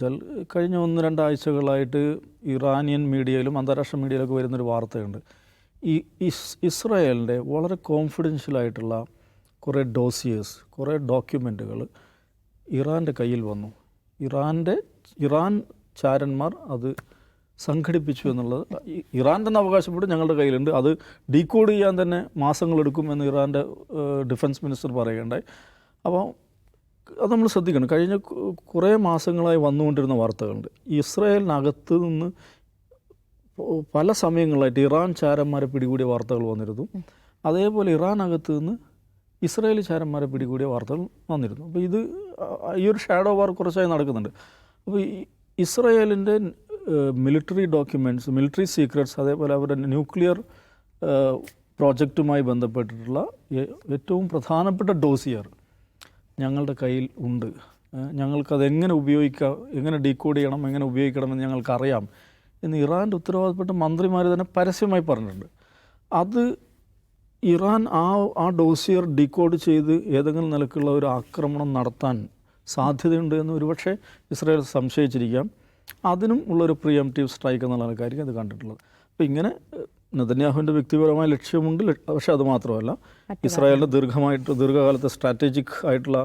വെച്ചാൽ കഴിഞ്ഞ 1-2 ആഴ്ചകളായിട്ട് ഇറാനിയൻ മീഡിയയിലും അന്താരാഷ്ട്ര മീഡിയയിലൊക്കെ വരുന്നൊരു വാർത്തയുണ്ട്. ഈ ഇസ്രായേലിൻ്റെ വളരെ കോൺഫിഡൻഷ്യലായിട്ടുള്ള കുറേ ഡോസിയേഴ്സ്, കുറേ ഡോക്യുമെൻറ്റുകൾ ഇറാൻ്റെ കയ്യിൽ വന്നു. ഇറാൻ ചാരന്മാർ അത് സംഘടിപ്പിച്ചു എന്നുള്ളത് ഇറാൻ തന്നെ അവകാശപ്പെട്ട് ഞങ്ങളുടെ കയ്യിലുണ്ട്. അത് ഡീകോഡ് ചെയ്യാൻ തന്നെ മാസങ്ങളെടുക്കും എന്ന് ഇറാൻ്റെ ഡിഫൻസ് മിനിസ്റ്റർ പറയുകയുണ്ടായി. അപ്പോൾ അത് നമ്മൾ ശ്രദ്ധിക്കണം. കഴിഞ്ഞ കുറേ മാസങ്ങളായി വന്നുകൊണ്ടിരുന്ന വാർത്തകളുണ്ട്. ഇസ്രായേലിനകത്ത് നിന്ന് പല സമയങ്ങളായിട്ട് ഇറാൻ ചാരന്മാരെ പിടികൂടിയ വാർത്തകൾ വന്നിരുന്നു. അതേപോലെ ഇറാനകത്ത് നിന്ന് ഇസ്രായേലി ചാരന്മാരെ പിടികൂടിയ വാർത്തകൾ വന്നിരുന്നു. അപ്പോൾ ഈ ഒരു ഷാഡോ വാർ കുറച്ചായി നടക്കുന്നുണ്ട്. അപ്പോൾ ഇസ്രായേലിൻ്റെ മിലിറ്ററി ഡോക്യുമെൻറ്റ്സ്, മിലിറ്ററി സീക്രട്സ്, അതേപോലെ അവരുടെ ന്യൂക്ലിയർ പ്രോജക്റ്റുമായി ബന്ധപ്പെട്ടിട്ടുള്ള ഏറ്റവും പ്രധാനപ്പെട്ട ഡോസിയർ ഞങ്ങളുടെ കയ്യിൽ ഉണ്ട്. ഞങ്ങൾക്കത് എങ്ങനെ ഉപയോഗിക്കാം, എങ്ങനെ ഡീകോഡ് ചെയ്യണം, എങ്ങനെ ഉപയോഗിക്കണമെന്ന് ഞങ്ങൾക്കറിയാം എന്ന് ഇറാൻ്റെ ഉത്തരവാദപ്പെട്ട മന്ത്രിമാർ തന്നെ പരസ്യമായി പറഞ്ഞിട്ടുണ്ട്. അത് ഇറാൻ ആ ഡോസിയർ ഡീകോഡ് ചെയ്ത് ഏതെങ്കിലും നിലക്കുള്ള ഒരു ആക്രമണം നടത്താൻ സാധ്യതയുണ്ട് എന്ന് ഒരുപക്ഷെ ഇസ്രായേൽ സംശയിച്ചിരിക്കാം. അതിനും ഉള്ളൊരു പ്രിയംപ്റ്റീവ് സ്ട്രൈക്ക് എന്നുള്ള ആൾക്കാർക്ക് അത് കണ്ടിട്ടുള്ളത്. അപ്പോൾ ഇങ്ങനെ നെതന്യാഹുവിൻ്റെ വ്യക്തിപരമായ ലക്ഷ്യമുണ്ട്. പക്ഷേ അത് മാത്രമല്ല, ഇസ്രായേലിൻ്റെ ദീർഘകാലത്തെ സ്ട്രാറ്റജിക് ആയിട്ടുള്ള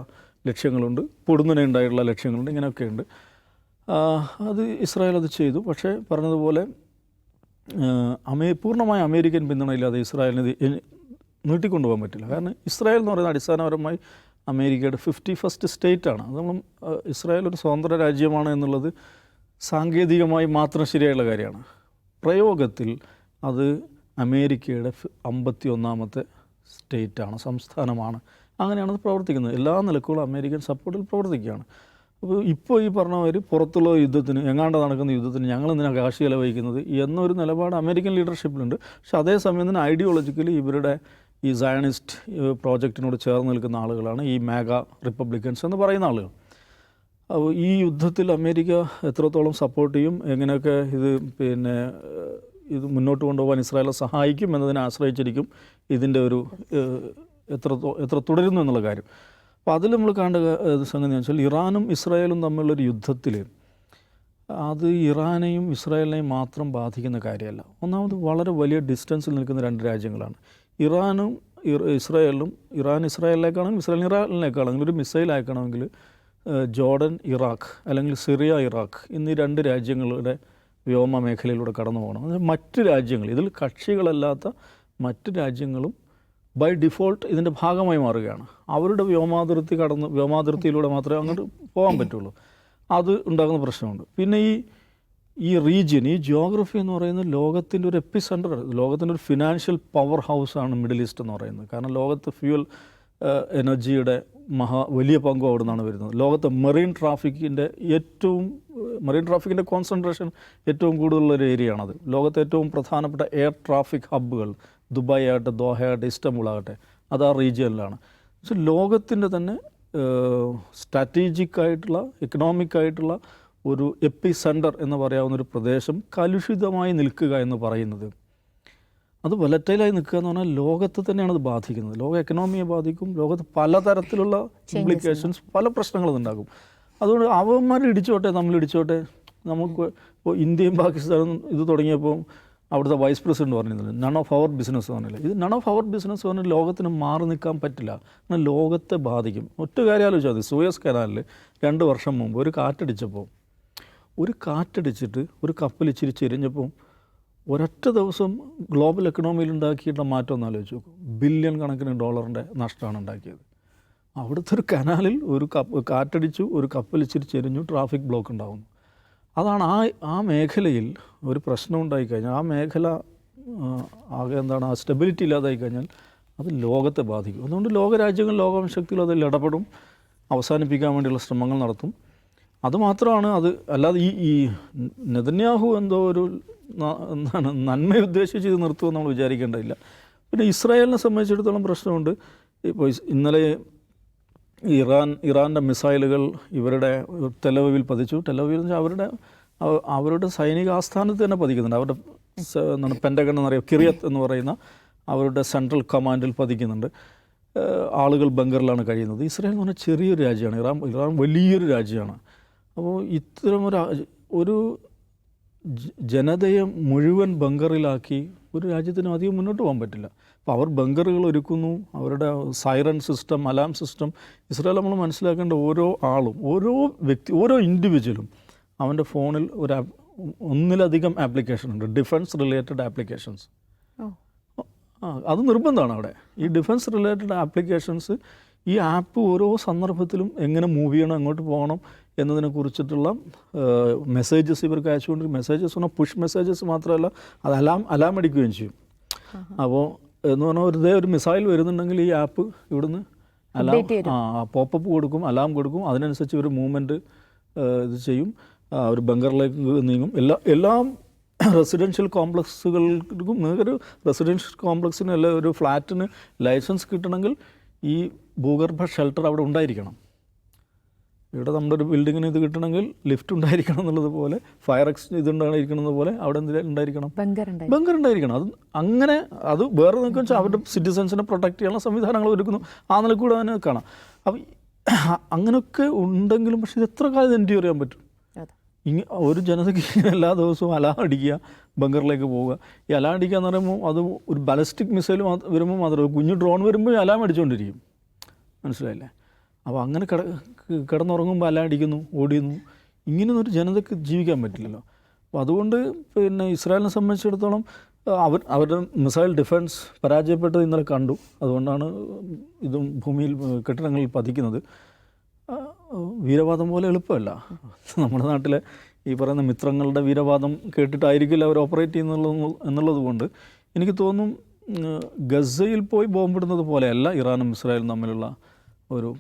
ലക്ഷ്യങ്ങളുണ്ട്, പൊടുന്നനെയുണ്ടായിട്ടുള്ള ലക്ഷ്യങ്ങളുണ്ട്, ഇങ്ങനെയൊക്കെയുണ്ട്. അത് ഇസ്രായേൽ അത് ചെയ്തു. പക്ഷേ പറഞ്ഞതുപോലെ പൂർണ്ണമായ അമേരിക്കൻ പിന്തുണയില്ലാതെ ഇസ്രായേലിന് നീട്ടിക്കൊണ്ടുപോകാൻ പറ്റില്ല. കാരണം ഇസ്രായേൽ എന്ന് പറയുന്നത് അടിസ്ഥാനപരമായി അമേരിക്കയുടെ 51st സ്റ്റേറ്റാണ്. അത് നമ്മൾ ഇസ്രായേൽ ഒരു സ്വതന്ത്ര രാജ്യമാണ് എന്നുള്ളത് സാങ്കേതികമായി മാത്രം ശരിയായുള്ള കാര്യമാണ്. പ്രയോഗത്തിൽ അത് അമേരിക്കയുടെ 51ാമത്തെ സ്റ്റേറ്റാണ്, സംസ്ഥാനമാണ്. അങ്ങനെയാണ് അത് പ്രവർത്തിക്കുന്നത്. എല്ലാ നിലക്കുള്ള അമേരിക്കൻ സപ്പോർട്ടിൽ പ്രവർത്തിക്കുകയാണ്. അപ്പോൾ ഇപ്പോൾ ഈ പറഞ്ഞവർ പുറത്തുള്ള യുദ്ധത്തിന്, എങ്ങാണ്ട് നടക്കുന്ന യുദ്ധത്തിന് ഞങ്ങൾ എന്തിനാണ് കാശ് ചെലവഴിക്കുന്നത് എന്നൊരു നിലപാട് അമേരിക്കൻ ലീഡർഷിപ്പിലുണ്ട്. പക്ഷേ അതേസമയം തന്നെ ഐഡിയോളജിക്കലി ഇവരുടെ ഈ സയണിസ്റ്റ് പ്രോജക്റ്റിനോട് ചേർന്ന് നിൽക്കുന്ന ആളുകളാണ് ഈ മേഗാ റിപ്പബ്ലിക്കൻസ് എന്ന് പറയുന്ന ആളുകൾ. അപ്പോൾ ഈ യുദ്ധത്തിൽ അമേരിക്ക എത്രത്തോളം സപ്പോർട്ട് ചെയ്യും, എങ്ങനെയൊക്കെ ഇത് മുന്നോട്ട് കൊണ്ടുപോകാൻ ഇസ്രായേലെ സഹായിക്കും എന്നതിനെ ആശ്രയിച്ചിരിക്കും ഇതിൻ്റെ ഒരു എത്ര തുടരുന്നു എന്നുള്ള കാര്യം. അപ്പോൾ അതിൽ നമ്മൾ കാണേണ്ട സംഗതി എന്ന് വെച്ചാൽ ഇറാനും ഇസ്രായേലും തമ്മിലുള്ളൊരു യുദ്ധത്തിൽ അത് ഇറാനെയും ഇസ്രായേലിനെയും മാത്രം ബാധിക്കുന്ന കാര്യമല്ല. ഒന്നാമത് വളരെ വലിയ ഡിസ്റ്റൻസിൽ നിൽക്കുന്ന 2 രാജ്യങ്ങളാണ്. ഇറാനും ഇസ്രായേലിനും, ഇറാൻ ഇസ്രായേലിലേക്കാണെങ്കിൽ ഇസ്രായേൽ ഇറാനിലേക്കാണെങ്കിൽ ഒരു മിസൈൽ അയക്കണമെങ്കിൽ ജോർഡൻ ഇറാഖ് അല്ലെങ്കിൽ സിറിയ ഇറാഖ് എന്നീ 2 രാജ്യങ്ങളുടെ വ്യോമ മേഖലയിലൂടെ കടന്നു പോകണം. അത് മറ്റ് രാജ്യങ്ങൾ, ഇതിൽ കക്ഷികളല്ലാത്ത മറ്റ് രാജ്യങ്ങളും ബൈ ഡിഫോൾട്ട് ഇതിൻ്റെ ഭാഗമായി മാറുകയാണ്. അവരുടെ വ്യോമാതിർത്തിയിലൂടെ മാത്രമേ അങ്ങോട്ട് പോകാൻ പറ്റുള്ളൂ. അത് ഉണ്ടാകുന്ന പ്രശ്നമുണ്ട്. പിന്നെ ഈ റീജിയൻ, ഈ ജിയോഗ്രഫി എന്ന് പറയുന്നത് ലോകത്തിൻ്റെ ഒരു എപ്പിസെൻറ്റർ, ലോകത്തിൻ്റെ ഒരു ഫിനാൻഷ്യൽ പവർ ഹൗസാണ് മിഡിൽ ഈസ്റ്റ് എന്ന് പറയുന്നത്. കാരണം ലോകത്ത് ഫ്യൂവൽ എനർജിയുടെ വലിയ പങ്കും അവിടെ നിന്നാണ് വരുന്നത്. ലോകത്തെ മറീൻ ട്രാഫിക്കിൻ്റെ കോൺസെൻട്രേഷൻ ഏറ്റവും കൂടുതലുള്ളൊരു ഏരിയയാണത്. ലോകത്തെ ഏറ്റവും പ്രധാനപ്പെട്ട എയർ ട്രാഫിക് ഹബ്ബുകൾ ദുബായ് ആകട്ടെ, ദോഹ ആകട്ടെ, ഇസ്റ്റംബുൾ ആകട്ടെ, അത് ആ റീജിയനിലാണ്. പക്ഷേ ലോകത്തിൻ്റെ തന്നെ സ്ട്രാറ്റജിക് ആയിട്ടുള്ള, എക്കണോമിക് ആയിട്ടുള്ള ഒരു എപ്പിസെൻറ്റർ എന്ന് പറയാവുന്നൊരു പ്രദേശം കലുഷിതമായി നിൽക്കുക എന്ന് പറയുന്നത്, അത് വൊലറ്റൈലായി നിൽക്കുക എന്ന് പറഞ്ഞാൽ ലോകത്തെ തന്നെയാണ് അത് ബാധിക്കുന്നത്. ലോക എക്കണോമിയെ ബാധിക്കും. ലോകത്ത് പലതരത്തിലുള്ള ഇംപ്ലിക്കേഷൻസ്, പല പ്രശ്നങ്ങളും ഉണ്ടാകും. അതുകൊണ്ട് അവന്മാർ തമ്മിലിടിച്ചോട്ടെ. നമുക്ക് ഇപ്പോൾ ഇന്ത്യയും പാകിസ്ഥാനും ഇത് തുടങ്ങിയപ്പോൾ അവിടുത്തെ വൈസ് പ്രസിഡന്റ് പറഞ്ഞിരുന്നില്ല, നൺ ഓഫ് അവർ ബിസിനസ് പറഞ്ഞില്ല. ഇത് നൺ ഓഫ് അവർ ബിസിനസ് പറഞ്ഞാൽ ലോകത്തിന് മാറി നിൽക്കാൻ പറ്റില്ല. എന്നാൽ ലോകത്തെ ബാധിക്കും. ഒറ്റ കാര്യം ആലോചിച്ചാൽ മതി. സൂയസ് കനാലിൽ 2 വർഷം മുമ്പ് ഒരു കാറ്റടിച്ചിട്ട് ഒരു കപ്പൽ ഇച്ചിരി ചെരിഞ്ഞപ്പോൾ ഒരൊറ്റ ദിവസം ഗ്ലോബൽ എക്കണോമിയിൽ ഉണ്ടാക്കിയിട്ടുള്ള മാറ്റം ഒന്ന് ആലോചിച്ച് നോക്കും. ബില്യൺ കണക്കിന് ഡോളറിൻ്റെ നഷ്ടമാണ് ഉണ്ടാക്കിയത്. അവിടുത്തെ ഒരു കനാലിൽ കാറ്റടിച്ചു, ഒരു കപ്പൽ ഇച്ചിരി ചെരിഞ്ഞു, ട്രാഫിക് ബ്ലോക്ക് ഉണ്ടാകുന്നു. അതാണ് ആ മേഖലയിൽ ഒരു പ്രശ്നം ഉണ്ടായിക്കഴിഞ്ഞാൽ, ആ മേഖല ആകെ ആ സ്റ്റെബിലിറ്റി ഇല്ലാതായി കഴിഞ്ഞാൽ അത് ലോകത്തെ ബാധിക്കും. അതുകൊണ്ട് ലോകരാജ്യങ്ങൾ, ലോകശക്തികൾ അതിൽ ഇടപെടും, അവസാനിപ്പിക്കാൻ വേണ്ടിയുള്ള ശ്രമങ്ങൾ നടത്തും. അതുമാത്രമാണ് അത്. അല്ലാതെ ഈ നെതന്യാഹു എന്തോ ഒരു നന്മ ഉദ്ദേശിച്ച് ഇത് നിർത്തുമെന്ന് നമ്മൾ വിചാരിക്കേണ്ടതില്ല. പിന്നെ ഇസ്രായേലിനെ സംബന്ധിച്ചിടത്തോളം പ്രശ്നമുണ്ട്. ഇപ്പോൾ ഇന്നലെ ഇറാൻ്റെ മിസൈലുകൾ ഇവരുടെ ടെലവീവിൽ പതിച്ചു. ടെലവീവിൽ എന്ന് വെച്ചാൽ അവരുടെ സൈനിക ആസ്ഥാനത്ത് തന്നെ പതിക്കുന്നുണ്ട്. അവരുടെ പെൻറ്റഗൺ എന്നറിയാം, കിറിയത്ത് എന്ന് പറയുന്ന അവരുടെ സെൻട്രൽ കമാൻഡിൽ പതിക്കുന്നുണ്ട്. ആളുകൾ ബങ്കറിലാണ് കഴിയുന്നത്. ഇസ്രായേൽ എന്ന് പറഞ്ഞാൽ ചെറിയൊരു രാജ്യമാണ്. ഇറാൻ വലിയൊരു രാജ്യമാണ്. അപ്പോൾ ഒരു ജനതയെ മുഴുവൻ ബങ്കറിലാക്കി ഒരു രാജ്യത്തിന് അധികം മുന്നോട്ട് പോകാൻ പറ്റില്ല. അപ്പോൾ അവർ ബങ്കറുകൾ ഒരുക്കുന്നു, അവരുടെ siren system, alarm system. Israel നമ്മൾ മനസ്സിലാക്കേണ്ട ഓരോ ആളും, ഓരോ ഇൻഡിവിജ്വലും അവൻ്റെ ഫോണിൽ ഒന്നിലധികം ആപ്ലിക്കേഷൻ ഉണ്ട്, ഡിഫൻസ് റിലേറ്റഡ് ആപ്ലിക്കേഷൻസ്. അത് നിർബന്ധമാണ് അവിടെ. ഈ ഡിഫൻസ് റിലേറ്റഡ് ആപ്ലിക്കേഷൻസ്, ഈ ആപ്പ് ഓരോ സന്ദർഭത്തിലും എങ്ങനെ മൂവ് ചെയ്യണം, എങ്ങോട്ട് പോകണം എന്നതിനെ കുറിച്ചിട്ടുള്ള മെസ്സേജസ് ഇവർക്ക് അയച്ചുകൊണ്ട്, മെസ്സേജസ് പറഞ്ഞാൽ പുഷ് മെസ്സേജസ് മാത്രമല്ല, അത് അലാം അടിക്കുകയും ചെയ്യും. അപ്പോൾ എന്ന് പറഞ്ഞാൽ ഒരു മിസൈൽ വരുന്നുണ്ടെങ്കിൽ ഈ ആപ്പ് ഇവിടുന്ന് പോപ്പപ്പ് കൊടുക്കും, അലാം കൊടുക്കും. അതിനനുസരിച്ച് ഒരു മൂവ്മെൻറ്റ് ഇത് ചെയ്യും, ഒരു ബങ്കറിലേക്ക് നീങ്ങും. എല്ലാം റെസിഡൻഷ്യൽ കോംപ്ലക്സുകൾക്കും, നിങ്ങൾക്കൊരു റെസിഡൻഷ്യൽ കോംപ്ലക്സിന് അല്ല ഒരു ഫ്ലാറ്റിന് ലൈസൻസ് കിട്ടണമെങ്കിൽ ഈ ഭൂഗർഭ ഷെൽട്ടർ അവിടെ ഉണ്ടായിരിക്കണം. ഇവിടെ നമ്മുടെ ഒരു ബിൽഡിങ്ങിന് ഇത് കിട്ടണമെങ്കിൽ ലിഫ്റ്റ് ഉണ്ടായിരിക്കണം എന്നുള്ളതുപോലെ, ഫയർ ഇതുണ്ടായിരിക്കണം പോലെ അവിടെ ഉണ്ടായിരിക്കണം, ബങ്കർ ഉണ്ടായിരിക്കണം. അത് വേറെ നിൽക്കുക വെച്ചാൽ അവരുടെ സിറ്റിസൻസിനെ പ്രൊട്ടക്ട് ചെയ്യാനുള്ള സംവിധാനങ്ങൾ ഒരുക്കുന്നു. ആ നിലക്കൂടെ തന്നെ കാണാം. അപ്പം അങ്ങനെയൊക്കെ ഉണ്ടെങ്കിലും പക്ഷേ ഇത് എത്ര കാലം എൻഡ്യൂർ ചെയ്യാൻ പറ്റും? ഒരു ജനതയ്ക്ക് എല്ലാ ദിവസവും അലാം അടിക്കുക, ബങ്കറിലേക്ക് പോവുക. ഈ അലാം അടിക്കുക എന്ന് പറയുമ്പോൾ അത് ഒരു ബാലിസ്റ്റിക് മിസൈൽ വരുമ്പോൾ മാത്രമേ, കുഞ്ഞു ഡ്രോൺ വരുമ്പോൾ അലാം അടിച്ചുകൊണ്ടിരിക്കും. മനസ്സിലായില്ലേ? അപ്പോൾ അങ്ങനെ കിടന്നുറങ്ങുമ്പോൾ അലാം അടിക്കുന്നു, ഓടിയുന്നു. ഇങ്ങനെയൊന്നും ഒരു ജനതയ്ക്ക് ജീവിക്കാൻ പറ്റില്ലല്ലോ. അപ്പോൾ അതുകൊണ്ട് പിന്നെ ഇസ്രായേലിനെ സംബന്ധിച്ചിടത്തോളം അവരുടെ മിസൈൽ ഡിഫൻസ് പരാജയപ്പെട്ടത് ഇന്നലെ കണ്ടു. അതുകൊണ്ടാണ് ഇതും ഭൂമിയിൽ കെട്ടിടങ്ങളിൽ പതിക്കുന്നത്. വീരവാദം പോലെ എളുപ്പമല്ല. നമ്മുടെ നാട്ടിലെ ഈ പറയുന്ന മിത്രങ്ങളുടെ വീരവാദം കേട്ടിട്ടായിരിക്കില്ല അവർ ഓപ്പറേറ്റ് എന്നുള്ളത് കൊണ്ട് എനിക്ക് തോന്നും ഗസയിൽ പോയി ബോംബിടുന്നത് പോലെയല്ല ഇറാനും ഇസ്രായേലും തമ്മിലുള്ള ഒരു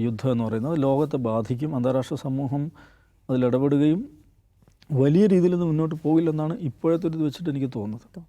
യുദ്ധം എന്ന് പറയുന്നത്. ലോകത്തെ ബാധിക്കും, അന്താരാഷ്ട്ര സമൂഹം അതിലിടപെടുകയും വലിയ രീതിയിൽ മുന്നോട്ട് പോകില്ലെന്നാണ് ഇപ്പോഴത്തെ ഒരു ഇത് വെച്ചിട്ട് എനിക്ക് തോന്നുന്നത്.